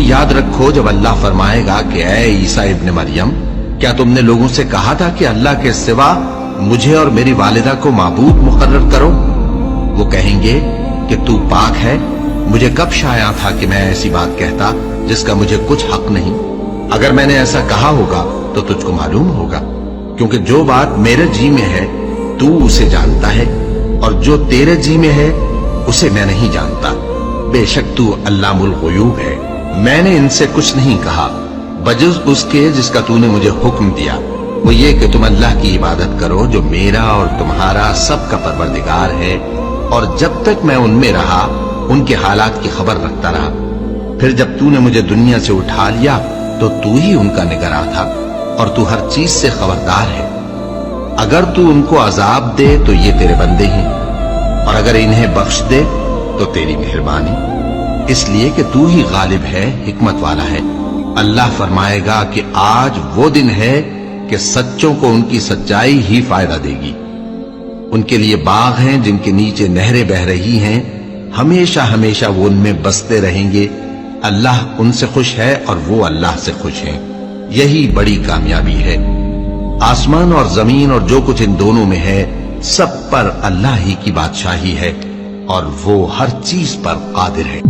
याद रखो जब अल्लाह फरमाएगा कि ऐ ईसा इब्न मरियम, क्या तुमने लोगों से कहा था कि अल्लाह के सिवा मुझे और मेरी वालिदा को माबूद मुकर्रर करो? वो कहेंगे कि तू पाक है, मुझे कब शाया था कि मैं ऐसी बात कहता जिसका मुझे कुछ हक नहीं। अगर मैंने ऐसा कहा होगा तो तुझको मालूम होगा, क्योंकि जो बात मेरे जी में है तू उसे जानता है, और जो तेरे जी में है उसे मैं नहीं जानता। बेशक तू अल्लामुल गुयूब है। मैंने इनसे कुछ नहीं कहा बजुज़ उसके जिसका तूने मुझे हुक्म दिया, वो ये कि तुम अल्लाह की इबादत करो जो मेरा और तुम्हारा सबका परवरदिगार है, और जब तक मैं उनमें रहा उनके हालात की खबर रखता रहा। फिर जब तूने मुझे दुनिया से उठा लिया तो तू ही उनका निगरां था, और तू हर चीज से खबरदार है। अगर तू उनको अजाब दे तो ये तेरे बंदे हैं, और अगर इन्हें बख्श दे तो तेरी मेहरबानी, इसलिए कि तू ही गालिब है, हिकमत वाला है। अल्लाह फरमाएगा कि आज वो दिन है कि सच्चों को उनकी सच्चाई ही फायदा देगी। उनके लिए बाग हैं जिनके नीचे नहरें बह रही हैं, हमेशा हमेशा वो उनमें बसते रहेंगे। अल्लाह उनसे खुश है और वो अल्लाह से खुश हैं। यही बड़ी कामयाबी है। आसमान और जमीन और जो कुछ इन दोनों में है, सब पर अल्लाह ही की बादशाही है, और वो हर चीज पर कादिर है।